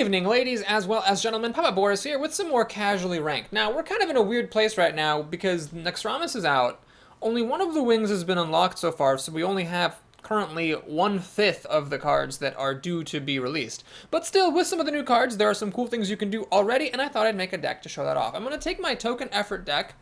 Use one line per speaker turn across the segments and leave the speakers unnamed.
Evening, ladies, as well as gentlemen. Papa Boris here with some more casually ranked. Now, we're kind of in a weird place right now because Nexramas is out. Only one of the wings has been unlocked so far, so we only have currently 1/5 of the cards that are due to be released. But still, with some of the new cards, there are some cool things you can do already, and I thought I'd make a deck to show that off. I'm going to take my token effort deck,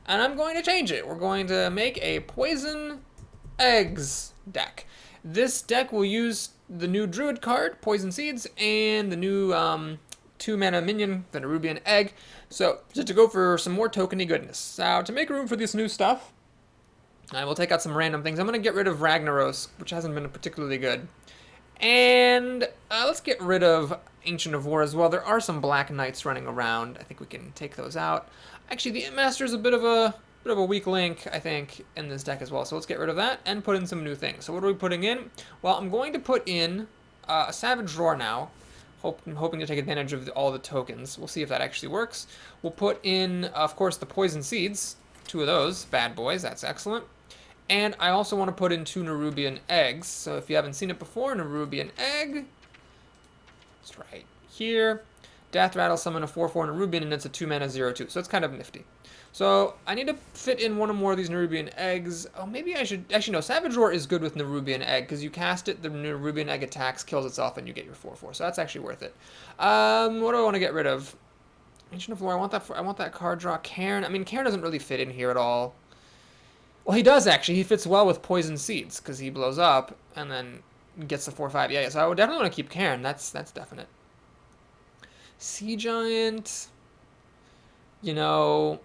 and I'm going to change it. We're going to make a poison eggs deck. This deck will use the new Druid card, Poison Seeds, and the new 2-mana minion, the Nerubian Egg. So, just to go for some more tokeny goodness. Now, to make room for this new stuff, I will take out some random things. I'm going to get rid of Ragnaros, which hasn't been particularly good. And let's get rid of Ancient of War as well. There are some Black Knights running around. I think we can take those out. Actually, the Master is a bit of a weak link, I think, in this deck as well. So let's get rid of that and put in some new things. So what are we putting in? Well, I'm going to put in a Savage Roar now. I'm hoping to take advantage of all the tokens. We'll see if that actually works. We'll put in, of course, the Poison Seeds. 2 of those bad boys. That's excellent. And I also want to put in 2 Nerubian Eggs. So if you haven't seen it before, Nerubian Egg. It's right here. Death Rattle, summon a 4/4 Nerubian, and it's a 2-mana 0/2. So it's kind of nifty. So I need to fit in one or more of these Nerubian Eggs. Oh, maybe I should... Actually, no. Savage Roar is good with Nerubian Egg, because you cast it, the Nerubian Egg attacks, kills itself, and you get your 4/4. So that's actually worth it. What do I want to get rid of? Ancient of War, I want that card draw. Cairn. I mean, Cairn doesn't really fit in here at all. Well, he does, actually. He fits well with Poison Seeds, because he blows up, and then gets the 4/5. Yeah, so I would definitely want to keep Cairn. That's definite. Sea Giant... You know...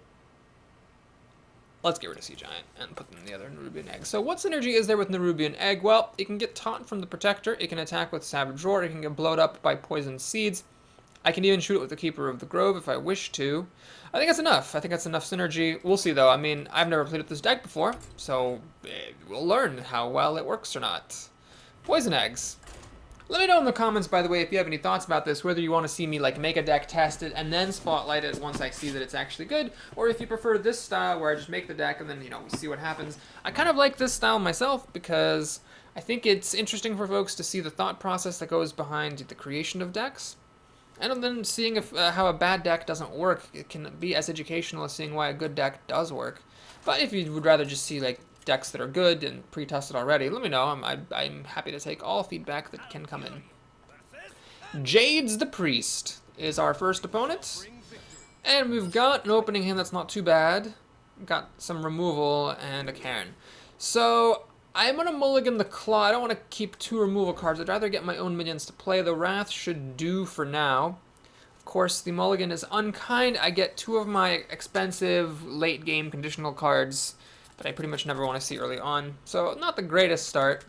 Let's get rid of Sea Giant and put them in the other Nerubian Egg. So what synergy is there with Nerubian Egg? Well, it can get taunt from the Protector, it can attack with Savage Roar, it can get blowed up by Poison Seeds. I can even shoot it with the Keeper of the Grove if I wish to. I think that's enough. I think that's enough synergy. We'll see, though. I mean, I've never played with this deck before, so we'll learn how well it works or not. Poison Eggs. Let me know in the comments, by the way, if you have any thoughts about this, whether you want to see me like make a deck, test it, and then spotlight it once I see that it's actually good, or if you prefer this style where I just make the deck and then, you know, we see what happens. I kind of like this style myself because I think it's interesting for folks to see the thought process that goes behind the creation of decks. And then seeing if how a bad deck doesn't work, it can be as educational as seeing why a good deck does work. But if you would rather just see like decks that are good and pre-tested already, let me know. I'm happy to take all feedback that can come in. Jade's the Priest is our first opponent. And we've got an opening hand that's not too bad. Got some removal and a Cairn. So I'm going to mulligan the Claw. I don't want to keep 2 removal cards. I'd rather get my own minions to play. The Wrath should do for now. Of course, the mulligan is unkind. I get 2 of my expensive late game conditional cards that I pretty much never want to see early on. So not the greatest start,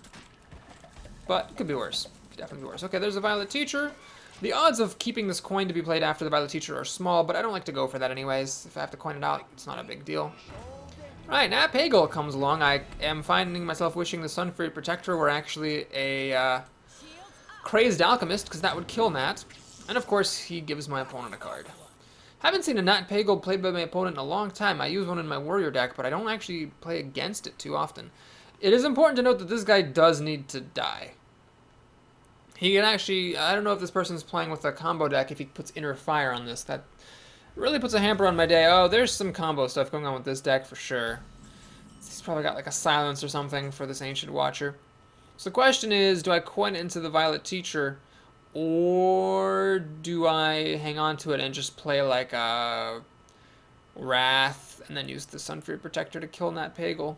but it could be worse. Could definitely be worse. Okay, there's a Violet Teacher. The odds of keeping this coin to be played after the Violet Teacher are small, but I don't like to go for that anyways. If I have to coin it out, it's not a big deal. Alright, Nat Pagel comes along. I am finding myself wishing the Sunfury Protector were actually a Crazed Alchemist, because that would kill Nat. And of course, he gives my opponent a card. Haven't seen a Nat Pagel played by my opponent in a long time. I use one in my Warrior deck, but I don't actually play against it too often. It is important to note that this guy does need to die. He can actually... I don't know if this person's playing with a combo deck, if he puts Inner Fire on this. That really puts a hamper on my day. Oh, there's some combo stuff going on with this deck for sure. He's probably got like a Silence or something for this Ancient Watcher. So the question is, do I coin it into the Violet Teacher, or do I hang on to it and just play like a Wrath and then use the Sunfury Protector to kill Nat Pagel?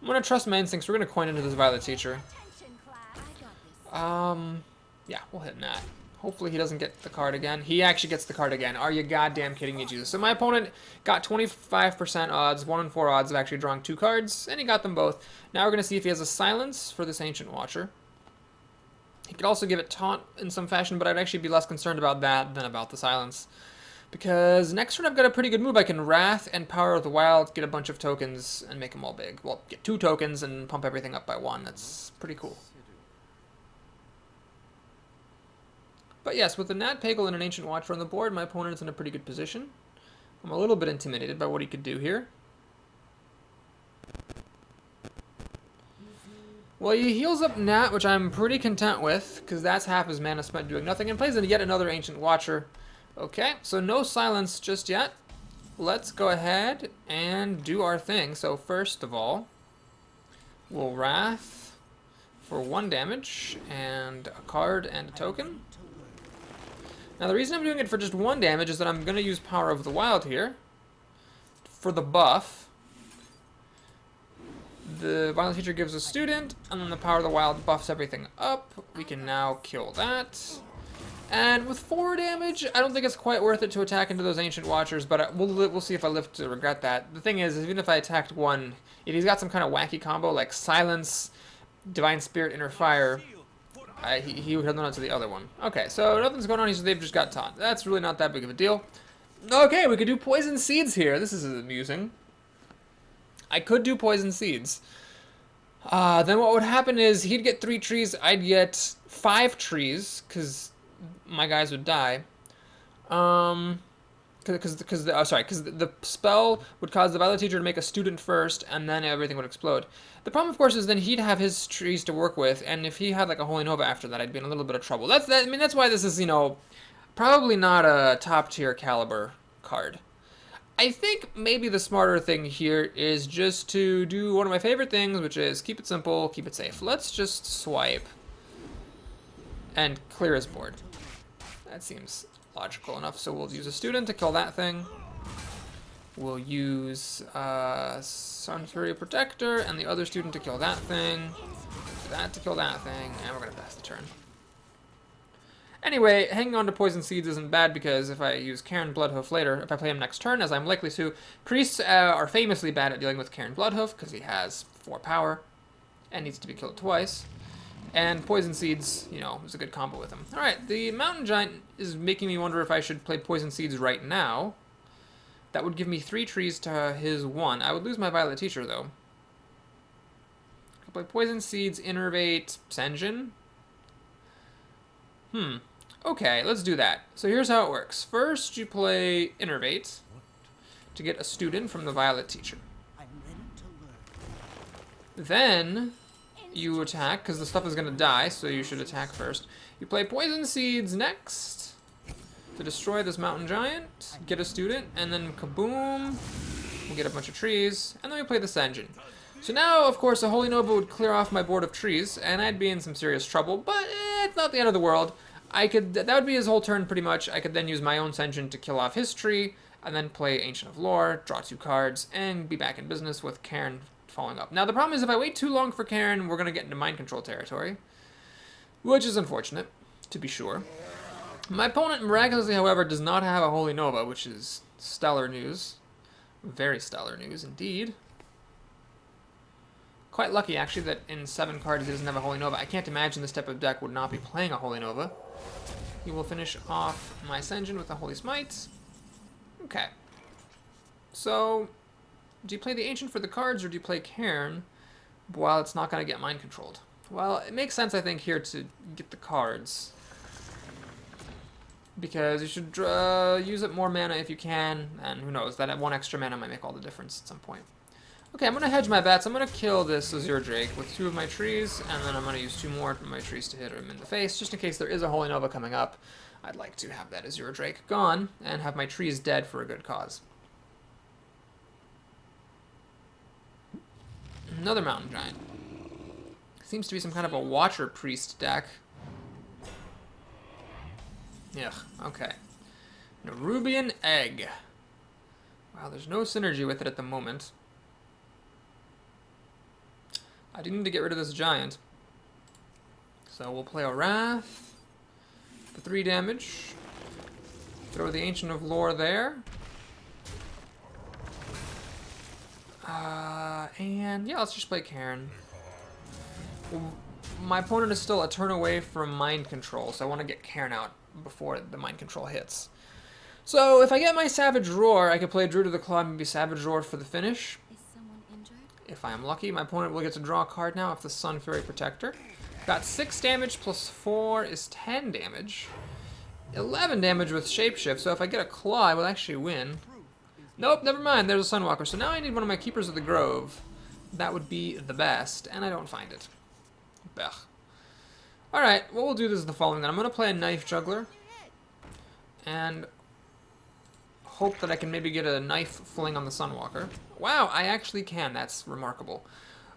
I'm going to trust my instincts. We're going to coin into this Violet Teacher. Yeah, we'll hit Nat. Hopefully he doesn't get the card again. He actually gets the card again. Are you goddamn kidding me, Jesus? So my opponent got 25% odds, 1 in 4 odds of actually drawing 2 cards, and he got them both. Now we're going to see if he has a Silence for this Ancient Watcher. He could also give it Taunt in some fashion, but I'd actually be less concerned about that than about the Silence. Because next turn I've got a pretty good move. I can Wrath and Power of the Wild, get a bunch of tokens, and make them all big. Well, get 2 tokens and pump everything up by 1. That's pretty cool. But yes, with the Nat Pagel and an Ancient Watcher on the board, my opponent is in a pretty good position. I'm a little bit intimidated by what he could do here. Well, he heals up Nat, which I'm pretty content with, because that's half his mana spent doing nothing, and plays in yet another Ancient Watcher. Okay, so no silence just yet. Let's go ahead and do our thing. So first of all, we'll Wrath for 1 damage, and a card and a token. Now the reason I'm doing it for just 1 damage is that I'm going to use Power of the Wild here for the buff. The Violent Teacher gives a student, and then the Power of the Wild buffs everything up. We can now kill that. And with 4 damage, I don't think it's quite worth it to attack into those Ancient Watchers, but we'll see if I live to regret that. The thing is, even if I attacked one, if he's got some kind of wacky combo like Silence, Divine Spirit, Inner Fire, he would have done it to the other one. Okay, so nothing's going on, they've just got taunt. That's really not that big of a deal. Okay, we could do Poison Seeds here. This is amusing. I could do Poison Seeds. Then what would happen is he'd get 3 trees, I'd get 5 trees, because my guys would die. Because the spell would cause the Violet Teacher to make a student first, and then everything would explode. The problem, of course, is then he'd have his trees to work with, and if he had like a Holy Nova after that, I'd be in a little bit of trouble. I mean, that's why this is, you know, probably not a top tier caliber card. I think maybe the smarter thing here is just to do one of my favorite things, which is keep it simple, keep it safe. Let's just swipe and clear his board. That seems logical enough. So we'll use a student to kill that thing. We'll use Sun Fury Protector and the other student to kill that thing. That to kill that thing, and we're going to pass the turn. Anyway, hanging on to Poison Seeds isn't bad because if I use Cairn Bloodhoof later, if I play him next turn, as I'm likely to, priests are famously bad at dealing with Cairn Bloodhoof because he has 4 power and needs to be killed twice. And Poison Seeds, you know, is a good combo with him. Alright, the Mountain Giant is making me wonder if I should play Poison Seeds right now. That would give me 3 trees to his 1. I would lose my Violet Teacher, though. I could play Poison Seeds, Innervate, Senjin. Okay, let's do that. So here's how it works. First, you play Innervate to get a student from the Violet Teacher. Then you attack, because the stuff is going to die, so you should attack first. You play Poison Seeds next to destroy this Mountain Giant, get a student, and then kaboom, we'll get a bunch of trees, and then we play the Senjin. So now, of course, a Holy Nova would clear off my board of trees, and I'd be in some serious trouble, but it's not the end of the world. That would be his whole turn, pretty much. I could then use my own Senjin to kill off his tree, and then play Ancient of Lore, draw 2 cards, and be back in business with Cairn following up. Now, the problem is if I wait too long for Cairn, we're going to get into mind control territory, which is unfortunate, to be sure. My opponent, miraculously, however, does not have a Holy Nova, which is stellar news. Very stellar news, indeed. Quite lucky, actually, that in 7 cards he doesn't have a Holy Nova. I can't imagine this type of deck would not be playing a Holy Nova. He will finish off my Senjin with a Holy Smite. Okay. So, do you play the Ancient for the cards, or do you play Cairn while it's not going to get mind controlled? Well, it makes sense, I think, here to get the cards. Because you should use up more mana if you can, and who knows, that 1 extra mana might make all the difference at some point. Okay, I'm going to hedge my bets. I'm going to kill this Azure Drake with 2 of my trees, and then I'm going to use 2 more of my trees to hit him in the face, just in case there is a Holy Nova coming up. I'd like to have that Azure Drake gone, and have my trees dead for a good cause. Another Mountain Giant. Seems to be some kind of a Watcher Priest deck. Ugh, okay. Nerubian Egg. Wow, there's no synergy with it at the moment. I do need to get rid of this giant. So we'll play a Wrath for 3 damage. Throw the Ancient of Lore there. And yeah, let's just play Cairn. My opponent is still a turn away from mind control, so I want to get Cairn out before the mind control hits. So if I get my Savage Roar, I could play Druid of the Claw and maybe Savage Roar for the finish.
Is someone injured?
If I am lucky, my opponent will get to draw a card now with the Sun Fury Protector. Got 6 damage plus 4 is 10 damage. 11 damage with Shapeshift, so if I get a Claw, I will actually win. Nope, never mind, there's a Sunwalker. So now I need one of my Keepers of the Grove. That would be the best, and I don't find it. Bech. Alright, what we'll do is the following then. I'm going to play a Knife Juggler. And hope that I can maybe get a knife fling on the Sunwalker. Wow, I actually can. That's remarkable.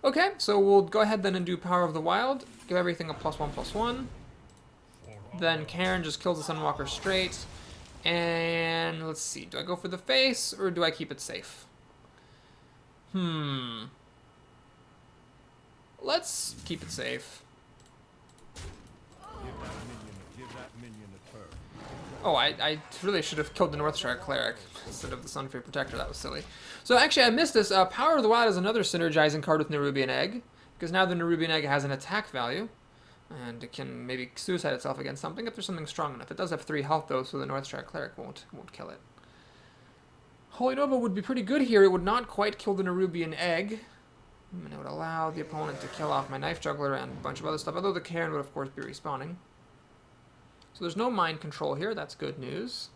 Okay, so we'll go ahead then and do Power of the Wild. Give everything a +1/+1. Then Karen just kills the Sunwalker straight. And let's see, do I go for the face or do I keep it safe? Let's keep it safe. Oh, I really should have killed the Northshire Cleric instead of the Sunfury Protector. That was silly. So actually, I missed this. Power of the Wild is another synergizing card with Nerubian Egg, because now the Nerubian Egg has an attack value, and it can maybe suicide itself against something if there's something strong enough. It does have 3 health, though, so the Northshire Cleric won't kill it. Holy Nova would be pretty good here. It would not quite kill the Nerubian Egg, and it would allow the opponent to kill off my Knife Juggler and a bunch of other stuff, although the Karen would, of course, be respawning. So there's no mind control here. That's good news.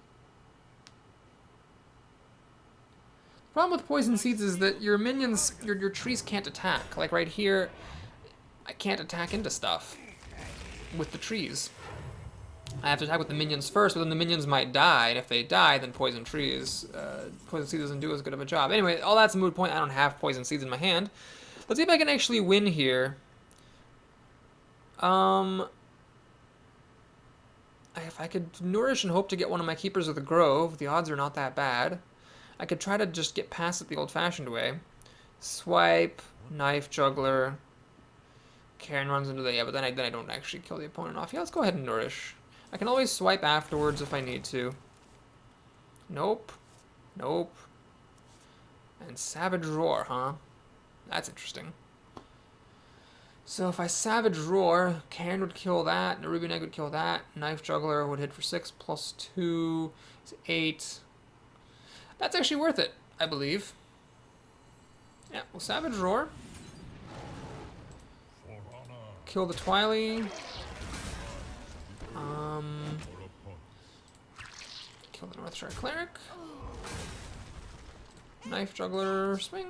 The problem with Poison Seeds is that your minions, your trees can't attack. Like right here, I can't attack into stuff with the trees. I have to attack with the minions first, but then the minions might die, and if they die, then Poison Seeds doesn't do as good of a job. Anyway, all that's a moot point. I don't have Poison Seeds in my hand. Let's see if I can actually win here. If I could nourish and hope to get one of my Keepers of the Grove, the odds are not that bad. I could try to just get past it the old-fashioned way. Swipe, Knife Juggler. Karen runs into the... Yeah, but then I don't actually kill the opponent off. Yeah, let's go ahead and nourish. I can always swipe afterwards if I need to. Nope. Nope. And Savage Roar, huh? That's interesting. So if I Savage Roar, Karen would kill that, Nerubian Egg would kill that, Knife Juggler would hit for 6 + 2 is 8. That's actually worth it, I believe. Yeah, we'll Savage Roar. Kill the Twily. Kill the Northshire Cleric. Knife Juggler, swing.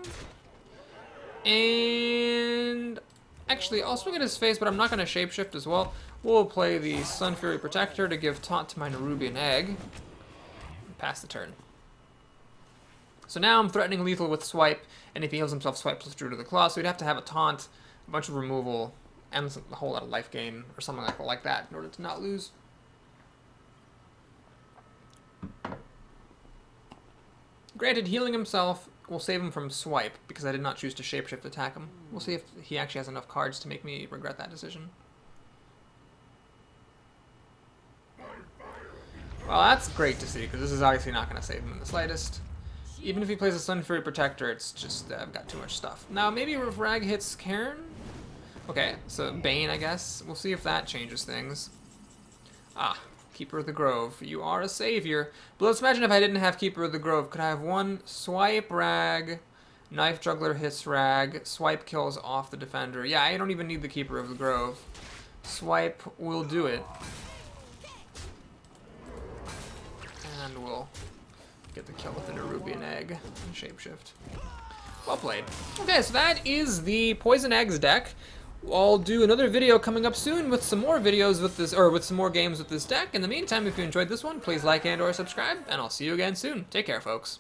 And... actually, I'll swing at his face, but I'm not going to shapeshift as well. We'll play the Sunfury Protector to give taunt to my Nerubian Egg. Pass the turn. So now I'm threatening lethal with Swipe, and if he heals himself, Swipe plus Druid of the Claw, so he'd have to have a taunt, a bunch of removal, and a whole lot of life gain, or something like that, in order to not lose. Granted, healing himself will save him from Swipe, because I did not choose to shapeshift attack him. We'll see if he actually has enough cards to make me regret that decision. Well, that's great to see, because this is obviously not going to save him in the slightest. Even if he plays a Sunfury Protector, it's just, I've got too much stuff. Now, maybe if Rag hits Cairn? Okay, so Bane, I guess. We'll see if that changes things. Ah, Keeper of the Grove. You are a savior. But let's imagine if I didn't have Keeper of the Grove. Could I have one Swipe Rag, Knife Juggler hits Rag, Swipe kills off the defender. Yeah, I don't even need the Keeper of the Grove. Swipe will do it. And we'll get the kill with the Nerubian Egg and shapeshift. Well played. Okay, so that is the Poison Eggs deck. I'll do another video coming up soon with some more videos with this, or with some more games with this deck. In the meantime, if you enjoyed this one, please like and or subscribe, and I'll see you again soon. Take care, folks.